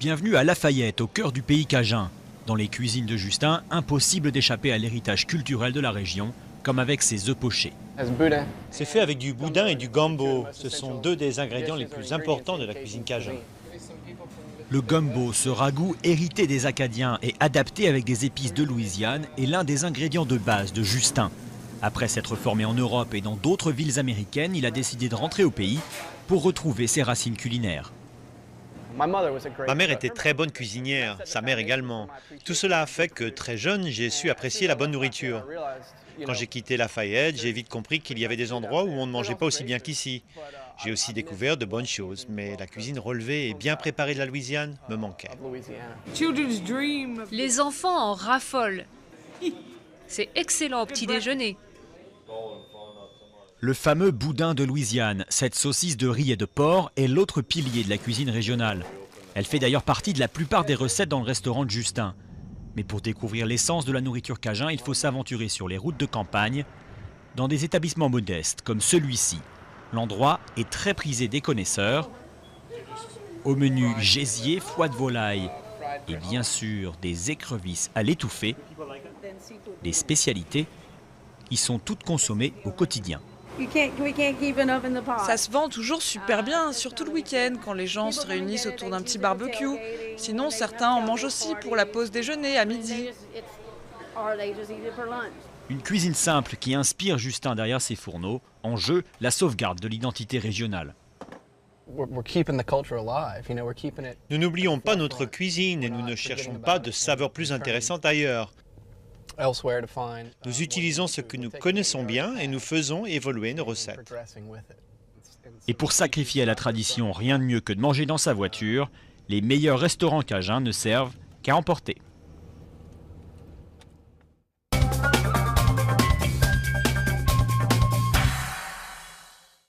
Bienvenue à Lafayette, au cœur du pays cajun. Dans les cuisines de Justin, impossible d'échapper à l'héritage culturel de la région, comme avec ses œufs pochés. C'est fait avec du boudin et du gumbo. Ce sont deux des ingrédients les plus importants de la cuisine cajun. Le gumbo, ce ragoût hérité des Acadiens et adapté avec des épices de Louisiane, est l'un des ingrédients de base de Justin. Après s'être formé en Europe et dans d'autres villes américaines, il a décidé de rentrer au pays pour retrouver ses racines culinaires. Ma mère était très bonne cuisinière, sa mère également. Tout cela a fait que très jeune, j'ai su apprécier la bonne nourriture. Quand j'ai quitté Lafayette, j'ai vite compris qu'il y avait des endroits où on ne mangeait pas aussi bien qu'ici. J'ai aussi découvert de bonnes choses, mais la cuisine relevée et bien préparée de la Louisiane me manquait. Les enfants en raffolent. C'est excellent au petit déjeuner. Le fameux boudin de Louisiane, cette saucisse de riz et de porc, est l'autre pilier de la cuisine régionale. Elle fait d'ailleurs partie de la plupart des recettes dans le restaurant de Justin. Mais pour découvrir l'essence de la nourriture cajun, il faut s'aventurer sur les routes de campagne, dans des établissements modestes comme celui-ci. L'endroit est très prisé des connaisseurs. Au menu gésier, foie de volaille et bien sûr des écrevisses à l'étouffée, des spécialités qui sont toutes consommées au quotidien. Ça se vend toujours super bien, surtout le week-end, quand les gens se réunissent autour d'un petit barbecue. Sinon, certains en mangent aussi pour la pause déjeuner à midi. Une cuisine simple qui inspire Justin derrière ses fourneaux. En jeu, la sauvegarde de l'identité régionale. Nous n'oublions pas notre cuisine et nous ne cherchons pas de saveurs plus intéressantes ailleurs. Nous utilisons ce que nous connaissons bien et nous faisons évoluer nos recettes. Et pour sacrifier à la tradition, rien de mieux que de manger dans sa voiture. Les meilleurs restaurants cajuns ne servent qu'à emporter.